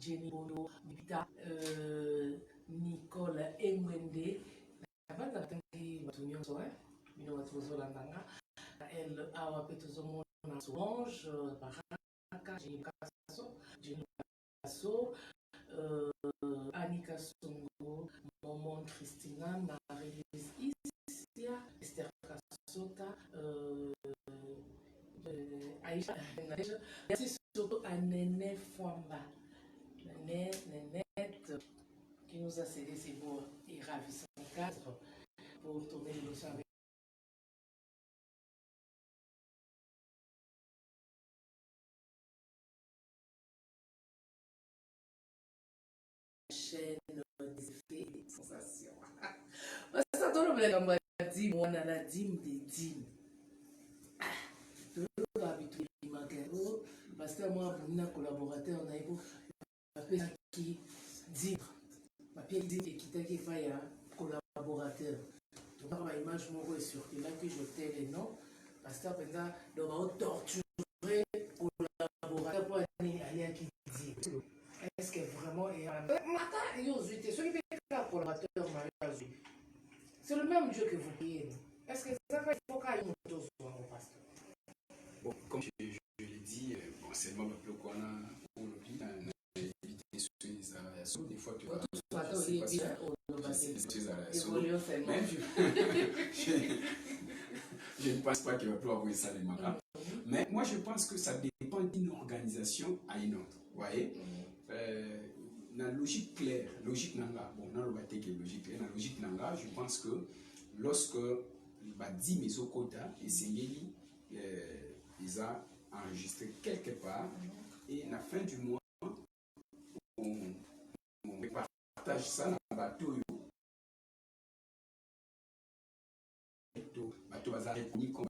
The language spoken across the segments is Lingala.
Jenny Bodo, Bibita, Nicole Engwende, avant d'attendre Batumio Soe, Bino Watuzo Landanga, elle a appelé tout le monde en Solange, Baraka, Jenny Kasso, Annika Songo, Momon Christina, Marie-Louise Issia, Esther Kassota, Aïcha, merci surtout à Néné Fouamba, Nénette, qui nous a cédé ses beaux et ravissants cadres pour tourner l'émission avec la chaîne des effets et des sensations. Ça donne le comme dit, moi, on a la dîme des dîmes. Parce que moi, un collaborateur, on a eu qui dit, ma pièce dit qui fait un collaborateur. Donc, dans ma image, moi, est sur là que je tais les noms. Parce que pendant, on va torturer collaborateur pour aller à qui dit. Est-ce que vraiment il y a un. C'est le même Dieu que vous priez. Est-ce que ça fait faut qu'il y ait une chose au pasteur? Bon, comme je l'ai dit, bon, c'est le même peu qu'on a pour le pays, on a évité ces arrêts. Des fois, tu je ne pense pas qu'il va plus avoir ça les marins. Mais moi, je pense que ça dépend d'une organisation à une autre. Vous voyez? Dans la logique claire, logique nanga, bon, dans le bâti qui est logique claire, dans la logique nanga, je pense que lorsque bah, 10 maisons quota et c'est ils ont enregistré quelque part et à la fin du mois, on partage ça dans le bateau. Bateau va reconnu comme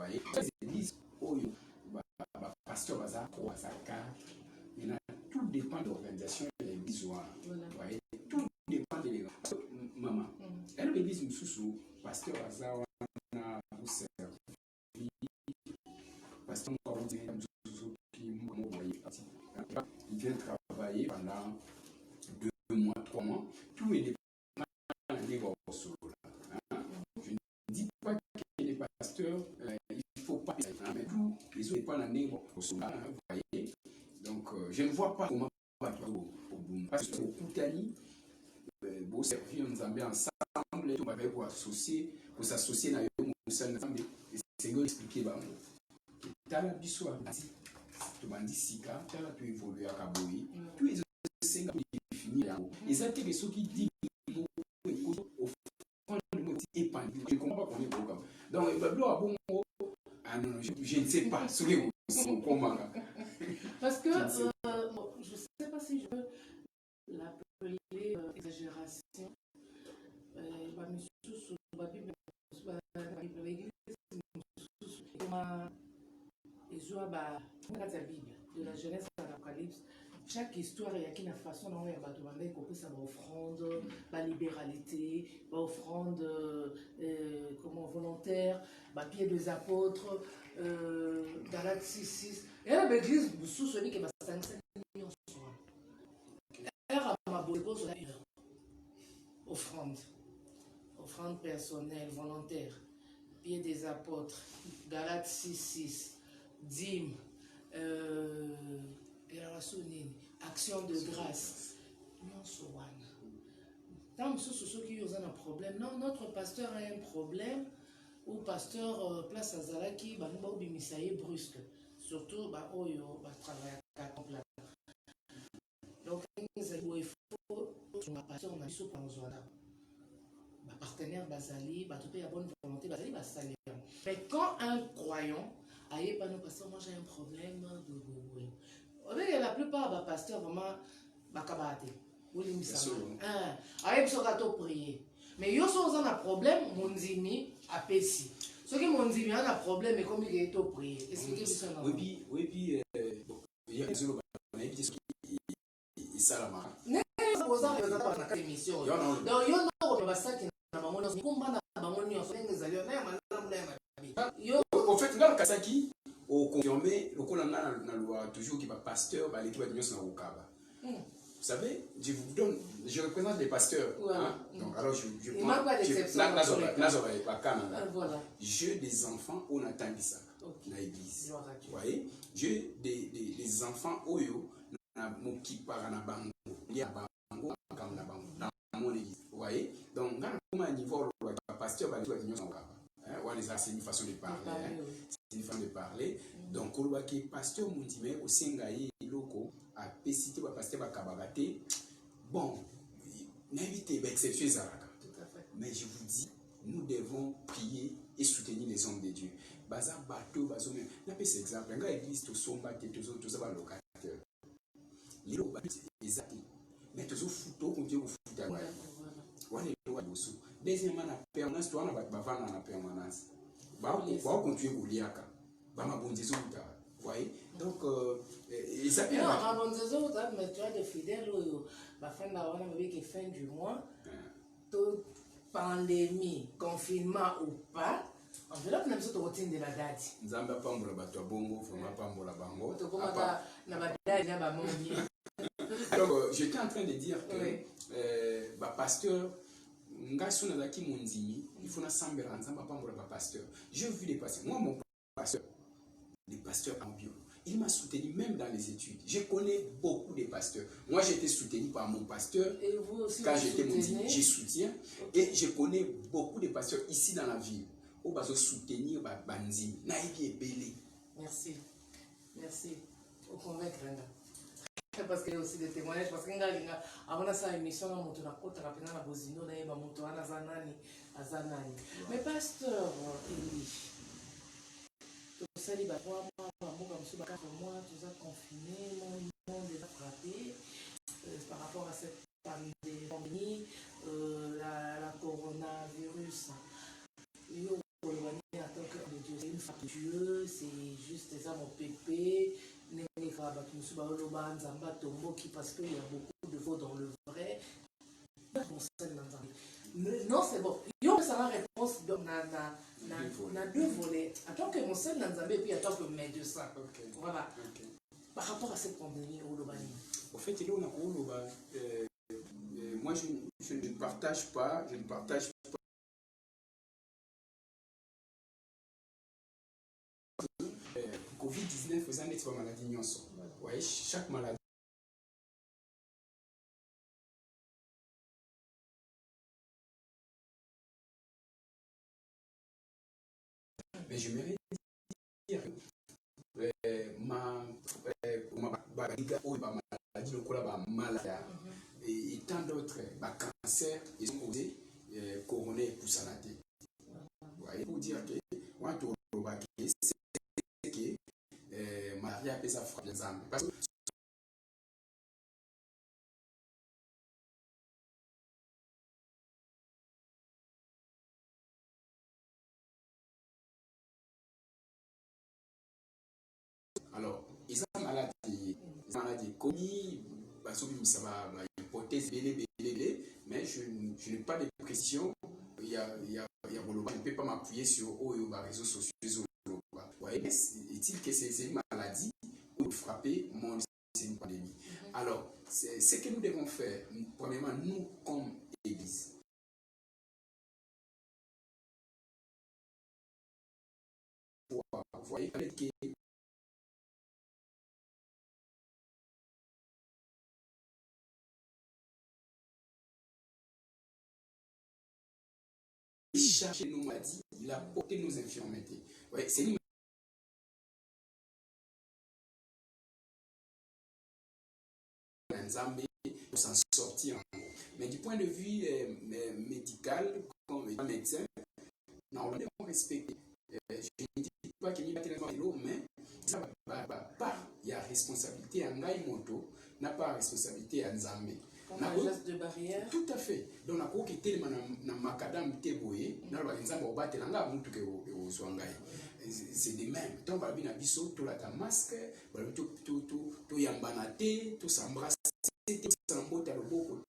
les églises, pasteur va 3 à 4. Tout dépend de l'organisation de l'église. Tout dépend de l'église. Maman, elle l'église me sous pasteur Azawa na vous servir. Pasteur il vient travailler pendant 2 mois, 3 mois. Tout est dépend de l'église. Je ne dis pas que les pasteurs, il ne faut pas, mais tout les autres dépendent de l'église. Vous voyez. Donc, je ne vois pas comment on va faire au bout. Parce que au Koutani, vous servir ensemble, tout va faire pour s'associer dans le ensemble. C'est ce que expliquer. Dans la biso, tu m'as dit Sika, tu as pu évoluer à Kaboui. Tous les autres, c'est défini. Et ça, c'est ce qui dit au fond du mot épanoui. Je ne comprends pas qu'on est programme. Donc, je ne sais pas. Parce que je ne sais pas si je peux l'appeler exagération. La Bible, de la Genèse à l'Apocalypse, chaque histoire il y a une façon dont il y a une offrande, la libéralité, offrande comment volontaire, pied des apôtres, Galates 6. Et là, l'église, vous souvenez que c'est 5 millions de soins. Offrande personnelle, volontaire, pied des apôtres, Galates 6, dîme, action de grâce. Non, tant que ceux qui ont un problème, non, notre pasteur a un problème, ou pasteur place à Zalaki, nous bimisaye brusque, surtout oyo travailler à 4 ans. Donc il faut que pasteur on a sur partenaire Bazali, tout à bonne volonté Bazali va salir. Mais quand un croyant aïe pas nous pasteur, moi j'ai un problème de la plupart des pasteurs vraiment bakabate. Aïe besoin de prier. Mais yo so on a problème mon zimi a pessi. Ce qui mon zimi a un problème mais comme il est au prier. Expliquez ça. Oui puis il y a des gens qui salama. Ne posa dans la émission. Donc yo no ba ça qui na bango no kumba na bango nyo so ngezali na malamu na mabi. Yo au fait là Kasaki au confirmé le lokola nga na loi toujours qui va pasteur ba l'équipe de na Okaba. Vous savez, je représente les pasteurs. Voilà. Hein? Donc, alors je prends. Pas voilà. J'ai des enfants au Natangisa, dans l'église. Vous voyez, j'ai des enfants au Yo, dans mon église. Vous voyez, donc, quand on niveau le pasteur, c'est une façon de parler. C'est une façon de parler. Donc, quand on pasteur, mon dit, mais au Sengaï, loko, à Pesité, pasteur, à Kabagate, bon, n'invitez pas exception Zaraka. Mais je vous dis, nous devons prier et soutenir les hommes de Dieu. Baza bateau, bazo même. N'a pas cet exemple. Un gars église, tout somba, tout ça va locataire. Les lots, exact. Mais tout ça, photo, qu'on dit, vous foutez à deuxièmement, la permanence, toi, on a la permanence. On continue au liaka. Vous voyez? Donc, ils s'appellent. Non, mais tu as des fidèles, fin du mois, pandémie, confinement ou pas, enveloppe n'a pas de routine de la date. Nzamba pambola bato bongo, fama pambola bango. Alors, j'étais en train de dire que pasteur, il faut pasteur. J'ai vu des pasteurs. Moi, mon pasteur, les pasteurs en bio, il m'a soutenu même dans les études. Je connais beaucoup de pasteurs. Moi, j'ai été soutenu par mon pasteur. Et vous aussi, quand j'étais mon je soutiens. Okay. Et je connais beaucoup de pasteurs ici dans la ville. Où ils soutenir Banzi. Naïbi et Bélé. Merci. Merci. Au convaincre, parce qu'il y a aussi des témoignages. Parce que avant de faire une émission, on a la bozino, on a Zanani. Mais pasteur Eli, tout ça, il va voir moi, tout ça confiné, mon monde est frappé par rapport à cette pandémie, la coronavirus. C'est une femme de Dieu, c'est juste des âmes au pépé. Parce qu'il y a beaucoup de faux dans le vrai. Non, c'est bon. Il y a une réponse dans deux volets. Attends que mon seul Nanzambé et puis attends que mes deux ça. Voilà. Par rapport à cette pandémie au Lobani. Au fait, il y a moi, je ne partage pas. Covid-19 faisant une maladie nyonso. Ouais, chaque maladie. Mais je m'aimerais dire ma maladie, le maladie et tant d'autres, cancer, ils ont osé couronner pour santé. Vous voyez, pour dire que c'est que Maria a sa frappe des âmes. Parce que alors, ils ont maladie commis, ça va hypothèse mais je n'ai pas de précision. Il y a je ne peux pas m'appuyer sur les réseaux sociaux. Voyez, est-il que c'est une maladie ou frapper mon c'est une pandémie. Alors, ce que nous devons faire, premièrement, nous comme Église. Vous voyez que chercher nos maladies, il a porté nos infirmités. Ouais, c'est une Nzambe pour s'en sortir. Mais du point de vue médical, comme médecin, nous devons respecter. Je ne dis pas qu'il n'y a pas tellement de l'eau, mais ça il y a responsabilité à Ngaï Moto, n'a pas responsabilité à Nzambe. Un geste de barrière. Tout à fait. Donc, on a quitté le macadam teboye, on a dit c'est de même. Donc, on a bien abisso, tout la masque, tout yambanate, tout s'embrasser, tout s'embotter le beau.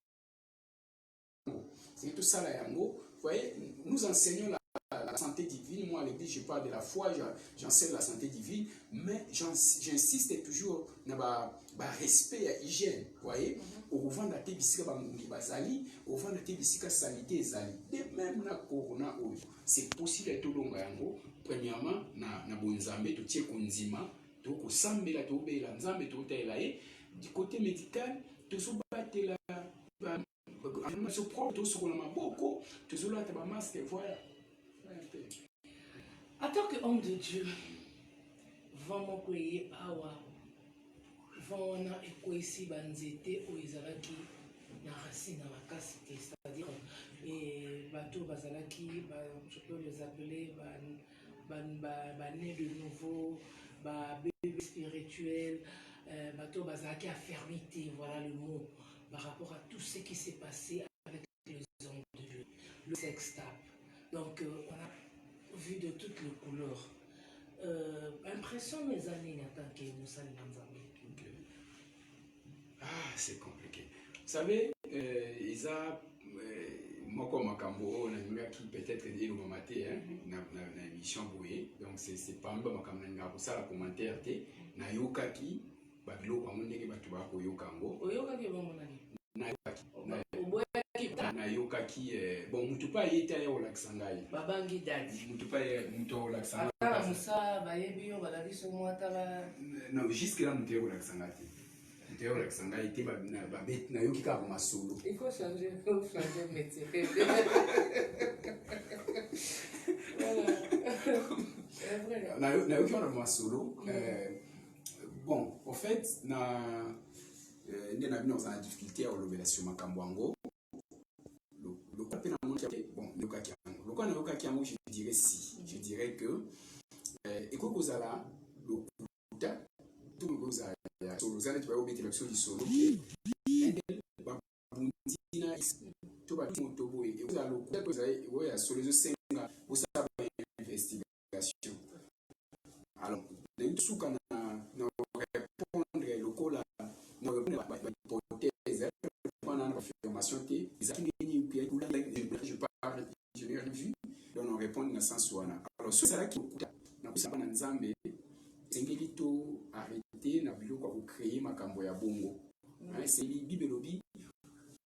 C'est tout ça là, yango. Vous voyez, nous enseignons la la santé divine. Moi, à l'église, je parle de la foi, j'enseigne la santé divine, mais j'insiste toujours dans le respect et l'hygiène. Vous voyez, au vent de la tébisika bangungi bazali, au vent de la tébisika salité ezali. De même na corona, c'est possible de tout yango. Premièrement, na bonzambe, tu tiens konzima, tu kosambela, tu obéla, nzambe tu otelaye. Du côté médical, tu sobatela. Se propre, tout ce qu'on a beaucoup, tout ce qu'on a masque, voilà. En tant qu'homme de Dieu, vraiment koye awa, vraiment ekoisi banzete o ezalaki na racine na makasite, c'est-à-dire bateau bazalaki, je peux les appeler né de nouveau, bébé spirituel, bateau bazalaki affermité, voilà le mot. Par rapport à tout ce qui s'est passé avec les hommes de Dieu, le sextape. Donc, on a vu de toutes les couleurs. Impression mes années en tant que Moussa Nzambe. Ah, c'est compliqué. Vous savez, Isa, moi comme Makambo, on a qui peut-être dit le matin, na émission Boye, donc c'est pas un peu Makambo, ça la commentaire, na Yokaki. Babilo kwa mwende batu ba koyokango oyokaki ba monani na yokaki bon mutupa yeta ya olakisangai babangi dadi mutupa muto olakisangai ata musa bayebi yo balabiso mwata ba non jusque là muto olakisangai muto olakisangai te ba bet na yoki ka masolo il faut changer métier na yoki ka masolo. Bon, en fait, nous avons une difficulté à lever sur Makambwango. Le cas de bon, le cas de je dirais si. Je dirais que, et quoi que ça là, le coup tout le monde a solo, ça n'est pas obéi l'élection du solo. Babundina, tout va tout motobo et vous avez le coup que vous avez, oui, à solo de 5 ans, vous savez investigation. Alors, les sous qu'on a je parle, je l'ai revu, donc on répond dans le sens où on a. Alors, ce là qui est Nzambe, c'est que arrêté, na bilo kwa créer makambo ya bongo. C'est li bibelobi,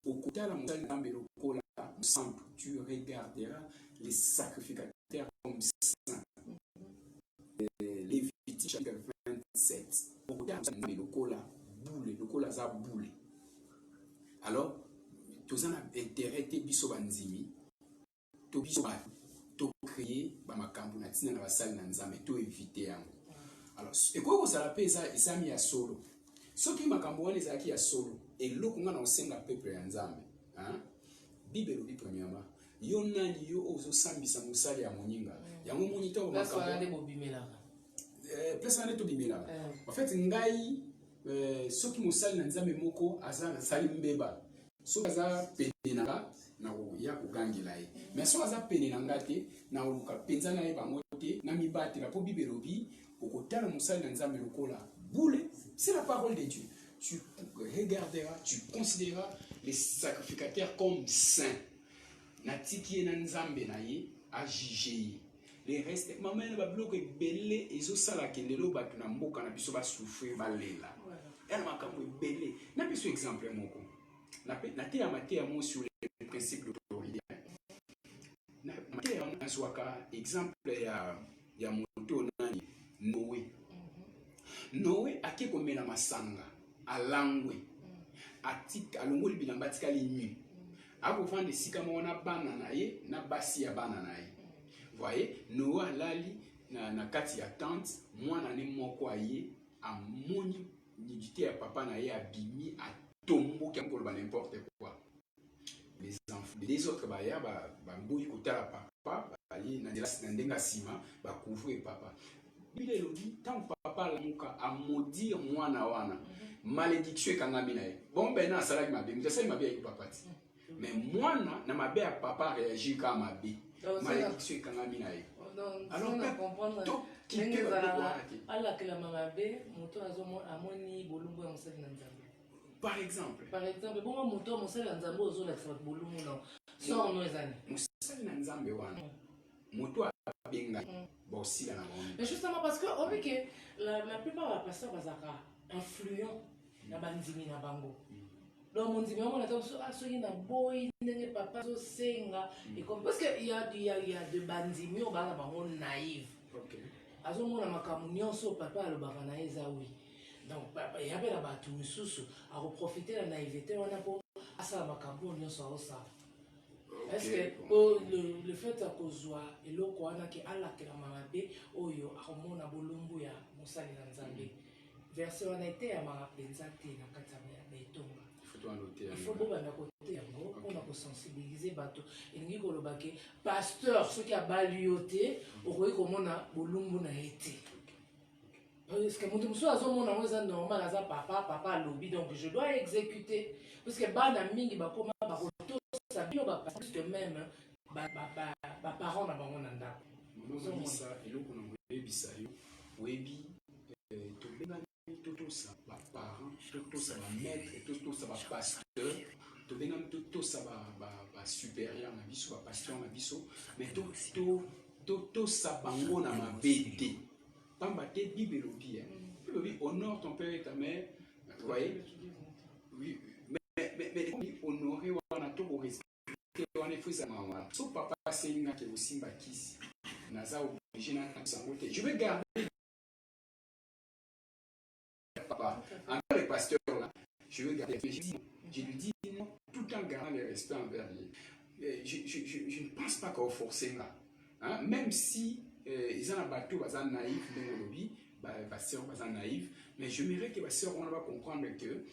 au côté la montagne Nzambe lokola, simple, tu regarderas les sacrificateurs comme saints. Lévitique chapitre 27. Au côté Nzambe lokola, lokola za boule. Alors, tous en intérêt te biso banzimi to biso to créer ba makambo na tina na basali na Nzambe to éviter yango. Alors et quoi que ça l'appelle ça isami ya solo ce qui makambo wana ezaki ya solo et loko nga na osenga peuple ya Nzambe hein Bible lobi premièrement yo nani yo ozo sambisa musali ya moninga yango monita ba makambo wana de bobimela place wana to bimela en fait ngai ce qui musali na Nzambe moko aza sali mbeba so aza penenanga na ya kugangila ye mais so aza penenanga te na oluka penza na ye bango te na mibatela po Bible lobi okotala musali na Nzambe lokola boule. C'est la parole de Dieu. Tu regarderas, tu considéreras les sacrificateurs comme saints. Natiki na Nzambe na ye a jugé. Les restes maman na bablo ke belé ezo sala kendelo batu na mboka na biso ba souffrir balela. Elle m'a comme belé. Na biso exemple moko. Na te amate amo sur les principes d'autorité. Na te amo swaka exemple ya moto nani Noé. Noé ake komela masanga alangwe atika alongoli bilamba tikali nu akofanda esika mona bana na ye na basi ya bana na ye. Voyez, Noé alali na kati ya tente mwana ne moko aye amoni nidité ya papa na ye abimi atombo ki ankolo ba n'importe quoi. Les enfants les autres baya ba mboyi kotala papa bali na ndenga sima ba couvrir papa. Bible lobi tant papa lamuka a maudire mwana wana malédiction ekangami na ye bon ben na asalaki mabe mutasa mabe ya papa ti mais mwana na mabe ya papa réagir kama mabe malédiction ekangami na ye alors on comprendre to qui peut ba ala que la mabe moto azomo amoni bolumbu ya musali na Nzambe par exemple bon moto musali na Nzambe ozo la bolumbu non so on ezani musali na Nzambe wana moto abenga aussi la mais justement parce que on dit que la plupart des pasteurs sont influents dans bandimi na bango. Donc mon dit on attend soki na boy ndenge papa zo senga et comme parce que il y a de bandimi on ba bango naïve. OK. Azo mona makambo nyonso papa alobaka na eza oui. Donc il y a bela batu misusu a profiter la naïveté on a pour asala makambo nyonso osa. Est-ce que le fait que soit eloko wana ki alakela mabe oyo akomona bolumbu ya mosali na Nzambe. Verset on a été à ma penza te na kati ya betonga. Il faut beaucoup de côté yango pour sensibiliser bato. Elingi koloba ke pasteur ce qui a balioté okoki komona bolumbu na été. Parce que mutu muso azomona ngo eza normal aza papa lobby donc je dois exécuter parce que bana mingi bakoma bakoto sabino ba parce que même ba parents na bango na ndako. Nous ça eloko na ebisa yo webi to benga toto sa ba parents toto sa ba maître toto sa ba pasteur to benga toto sa ba supérieur na biso ba pasteur na biso mais toto sa bango na mabete pamba te bible lobi lobi honore ton père et ta mère vous voyez oui mais honorer wana to ko respecter wana faut ça maman so papa senga ke osimba kisi naza obligé na sango te je vais garder papa encore les pasteurs là je vais garder je lui dis non tout en gardant le respect envers lui je ne pense pas qu'on force là hein? Même si ils ont un bateau bazan naïf dans le lobby pasteurs bazan naïf mais je m'aimerais que pasteurs on va comprendre que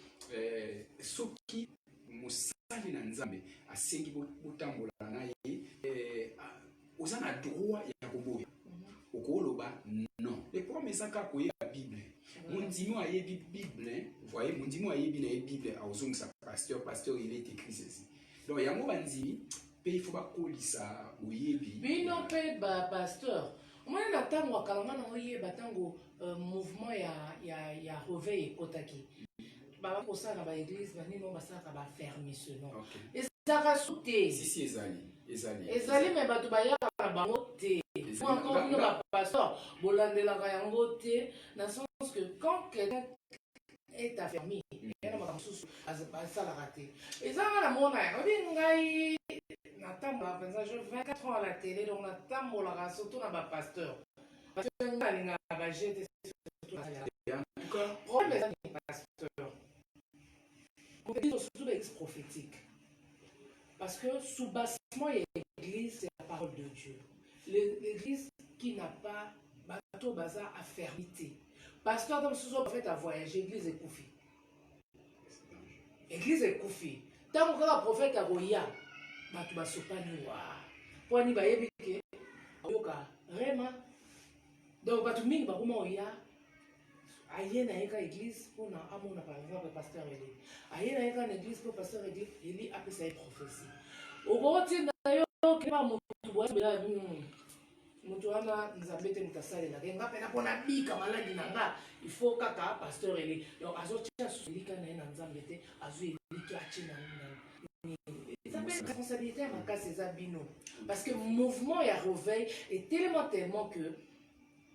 ce qui mosali na Nzambe asengi botambola na ye aux ana droit ya koboya okoloba non les promesses aka koyeba Bible mondimo ayebi Bible voyez mondimo ayebi na Bible azongisa pasteur il est écrit ceci donc yango banzimi pe il faut ba kolisa oyebi bino pe ba pasteur moi na tango akalanga na oyeba tango mouvement ya réveil ekotaki baba kosala ba église ba nino basaka ba fermissement ezaka souté si ezali mais bato bayaka na bango te encore bino ba pasteur bolandelaka yango te na sens que quand quelqu'un est affermi yana makambo susu asalaka te ezanga na mona ya obi ngai natambolaka mpenza je 24 ans à la télé donc natambolaka surtout na ba pasteur parce que ngai alingaka bajete problème eza ni pasteur surtout l'église prophétique. Parce que sous bassement, l'église, c'est la parole de Dieu. L'église qui n'a pas bateau bazar à fermité. Pasteur, dans ce prophète a voyagé, l'église est coufée. L'église est coufée. Tant que le prophète a voyagé, bateau basopani wa. Pour n'y pas y avoir vraiment. Donc bateau mingi bakuma oya. Aïe na eka église pour na amona par exemple pasteur Eli. Aïe na eka église pour pasteur Eli a sa prophétie. Au côté na yo ke ba mutu bwa bela mutu wana Nzambe te mutasale na nga pena pona bika maladi na nga il faut kaka pasteur Eli. Donc azo tia sulika na Nzambe te azo Eli to achina na ça fait responsabilité à ma cas c'est Zabino parce que mouvement ya réveil est tellement que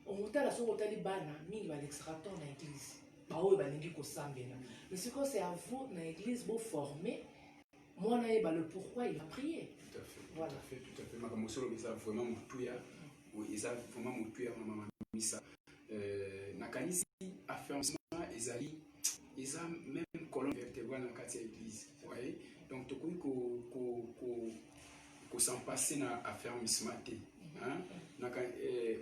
on mutala so otali bana mingi ba l'extraton na église ba oyo balingi ko sambela mais ce que c'est à vous na église beau former moi na yeba le pourquoi il va prier tout à fait voilà tout à fait makambo solo bisa vraiment mutuya ou isa vraiment mutuya na mama misa na kanisi affirmation ezali isa même colonne vertébrale na kati ya église voyez donc to ko s'en passer na affermissement te hein naka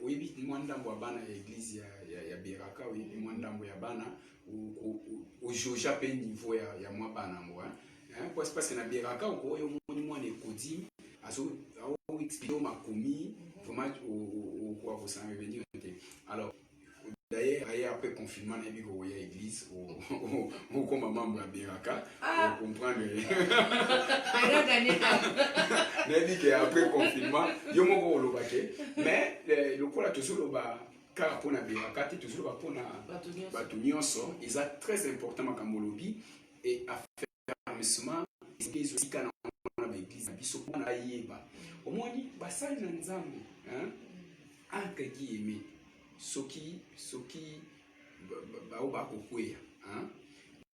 oyebi mwandambo ya bana ya église ya Beraka oyebi mwandambo ya bana o joja pe niveau ya mwa bana ngo hein parce que na Beraka ko yo moni mwana ekodi azo au expliquer makomi vraiment au quoi vous s'en revenir alors d'ailleurs après confinement na biko ya église au comme membre ya Beraka pour comprendre n'est que après confinement yo moko olobake mais le kola toujours ba car pour na Beraka te toujours ba pona bato nyonso is très important makambo lobi et affirmation is aussi kana na ba église na biso na yeba omoni basali na nzambe entre guillemets soki ba kokweya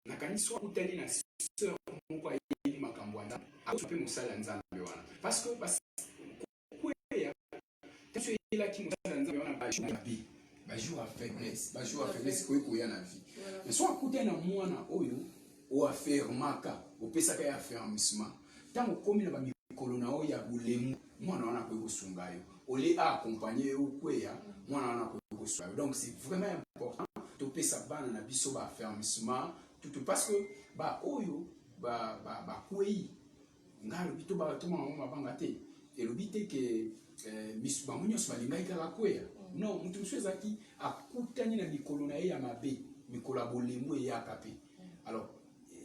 nakanisi wakutani na sœur moko ayebi makambo ya nzambe akope mosala ya nzambe wana parce que kokweya tanso eyelaki mosala ya nzambe wana bajour à faiblesse koya na vie mais so akutani na mwana oyo oaffermaka opesaka ye affermissement ntango okomi na bamikolo na oyo ya bolemu mwana wana akoki kosunga yo ole accompagner yo okweya mwana wana akoki kosunga yo donc c'est vraiment important topesa bana na biso baaffermissement tout parce que oyo bakwei nga alobi to bango mabanga te elobi te ke bango nyonso balingaki kaka kweya non moto mosusu ezalaki akutani na mikolo na ye ya mabe mikolo ya bolemu eyaka pe alors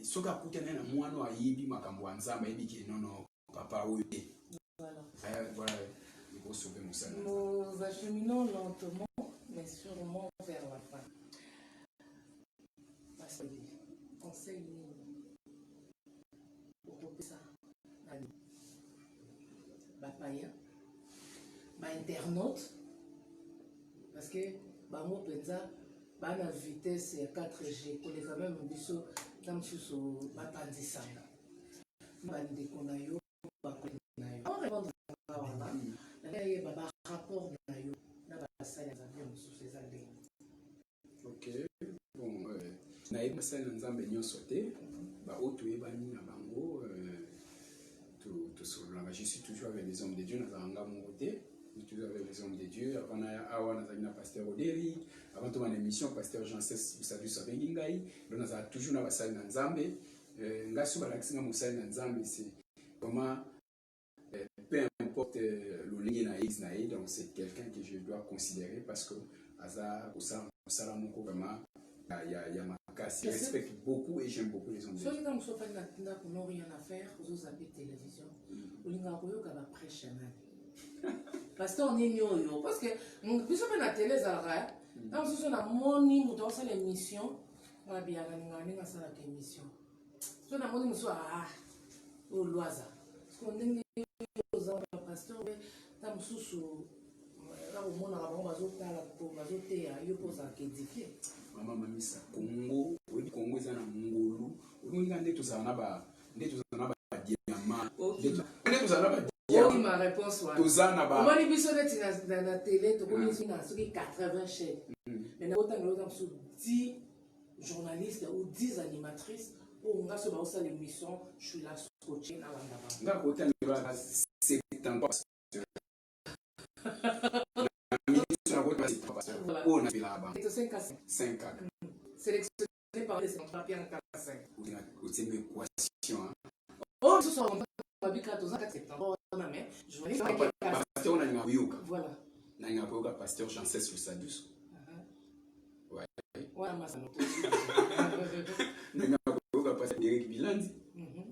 soki akutani na mwana ayebi makambo ya nzambe ayebi ke nono papa oyo te voilà ekosauve mosala. Nous acheminons lentement mais sûrement vers la fin. Parce que conseil okopesa nani bapaya bainternaute parce que bango mpenza bana vitesse ya 4G koleka même biso na mosusu bapanzisanga bandeko na yo bakoki na yo orépondre wana nayeba barapport na yo na basali ya nzambe mosusu eza ndenge. Ok, bon, nayebi basali na nzambe nyonso te baoyo toyebani na bango tosololaka. Je suis toujours avec les hommes de Dieu nazalanga moko te toujours avec les hommes de Dieu. Avant awa nazali na pasteur Odéric, avant tout mon émission pasteur Jean Cesse Busalusu abengi ngai, donc nazala toujours na basali na nzambe. Ngai so balakisi nga mosali na nzambe c'est vraiment peu importe l'olingi na ex na ye, donc c'est quelqu'un que je dois considérer parce que aza osala moko vraiment ya makasi. Je respecte beaucoup et j'aime beaucoup les hommes de Dieu. Soki kama sofa na kuna rien à faire aux zapi télévision. Olinga koyoka ba prêche na. Pasteur nini oyo parce que biso pe na télé zalaka na biso na moni muto osala émission na biaka ninga sala émission. So na moni muso o loaza. Parce qu'on ndenge ozanga pasteur na mususu na omona ka bango bazotala ko bazoteya yo poza kédifier. Mama mamisa Congo, oui Congo eza na ngolu. Olinga nde tozala na ba diamant. Nde tozala na ba oui, ma réponse ouais. Tozana ba. Moi les biso na la télé to komi na soki 80 chaînes. Mais na autant sur 10 journalistes ou 10 animatrices pour nga so ba osa l'émission, je suis là scotché na wanda ba. Nga autant ba c'est tant pas. On a fait là-bas. C'est 5 à 5. 5 à 5. Sélectionné par les papiers en 5. C'est une équation. Oh, ce sont babika to 4 septembre. Pasteur na ngayoka. Voilà. Na ngayoka pasteur Jean Cesse Busalusu. Ouais. Ouais, masamoto. Na ngayoka pasteur Eric Bilandi.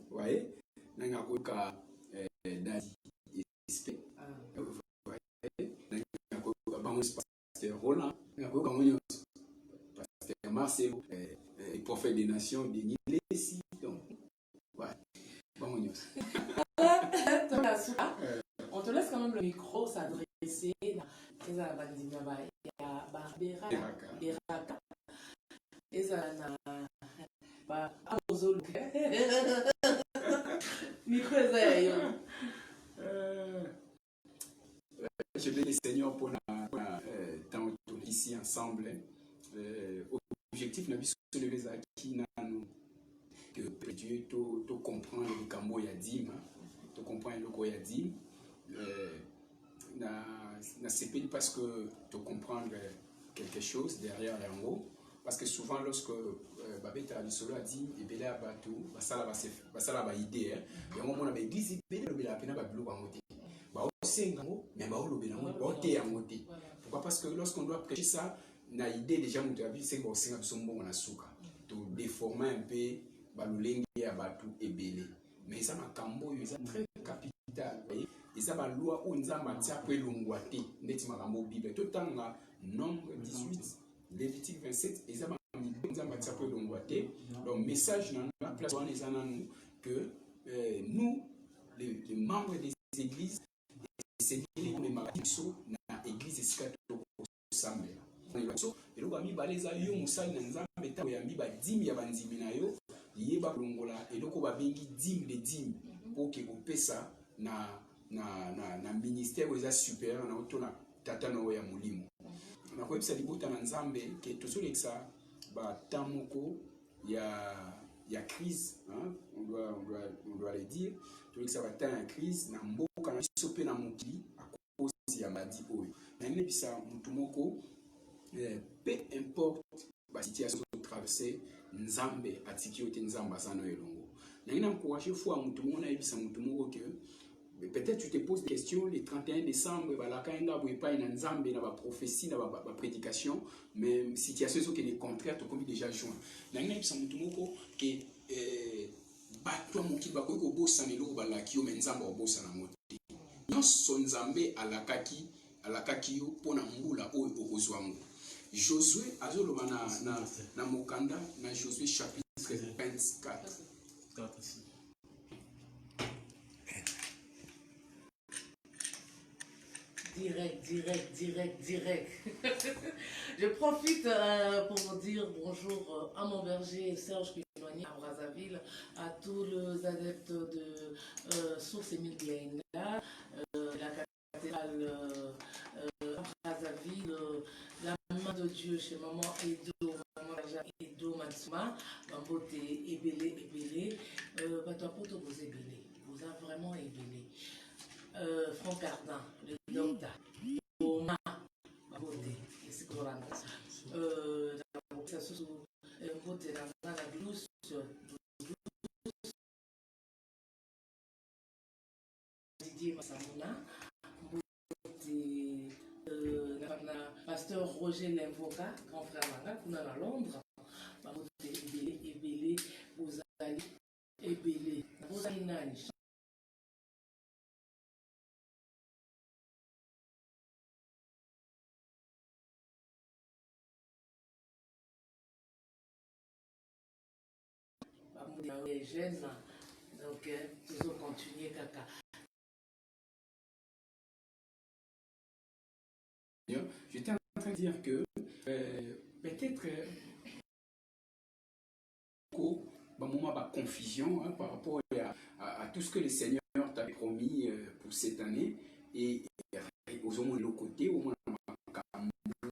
Ouais. Na ngayoka Dadi Espe. Ouais. Na ngayoka bango pasteur Roland. Na ngayoka monyo pasteur Marcel, prophète des nations de Nilesi. Donc ouais. Bango nyos. On te laisse quand même le micro s'adresser à Bandina à Barbera, Beraka, et à Ozolu. Micro je vais les Seigneur pour tant ici ensemble. Objectif n'a pas levé à qui que Dieu te comprend le cambo yadim, te comprend le ko yadim. Na CP parce que tu comprends quelque chose derrière les mots parce que souvent lorsque Babeta Lisolo a dit et belé abatou basala ba idée et on a église belé le bela pena ba blo ba ngote ba osengo mais ba lo bela ngote ba te ngote. Pourquoi? Parce que lorsqu'on doit prêcher ça na idée déjà mon avis c'est que c'est absolument na suka to déformer un peu ba lulengi abatou et belé mais ça ma cambo c'est très capital. Et ça va loi où nous avons tia l'ongwate ndeti makambo bible tout temps nombre 18 Lévitique 27 et ça va nous avons tia l'ongwate donc message dans la place où nous que nous les membres des églises, c'est les maladies na église esika sambela. Et donc ami baleza yo musali na nzambe ta yambi ba dimi ya banzimi na yo yeba kulongola et donc ba bengi dime de dime pour que opesa na ministère eza supérieur na otona tata na ya molimo. Na ko ebisa libota na nzambe ke tosolekisa ba tamoko ya crise, hein? on doit le dire. Tout ça va être une crise na mboka na biso pe na mokili à cause ya madi oyo. Na nini bisa mutumoko peu importe la situation traversée nzambe atiki ote nzamba sana elongo. Na nini encourager fois mutumo na bisa mutumoko que peut-être tu te poses des questions le 31 décembre balaka nga boye pa na nzambe na ba prophétie na ba prédication mais situation qui est contraire to comme déjà juin. Na nini bisa mutumoko que bato moki bakoki kobosana eloko balaki yo me nzambe obosana ngo te nyonso nzambe alakaki yo mpona mbula oyo okozwa ngo. Josué azoloba na mokanda na Josué chapitre 24. Direct. Je profite pour vous dire bonjour à mon berger Serge qui est éloigné à Brazzaville, à tous les adeptes de Source Émile Biaïna, la cathédrale à Brazzaville, la main de Dieu chez maman Edo, maman Edo Matsuma, Mambote Ebele, Batapoto vous ébélé, vous a vraiment ébélé. Franck Cardin, le docteur, Thomas, Mambote, et c'est quoi la Didier Massamuna, pasteur Roger Lemvoka, grand frère Manga, qu'on a à Londres, Ebele, vous allez Ebele, vous allez Nani. Les jeunes, donc toujours continuer caca. J'étais en train de dire que peut-être moment de confusion hein, par rapport à tout ce que le Seigneur t'a promis pour cette année et aux hommes de l'autre côté, au moins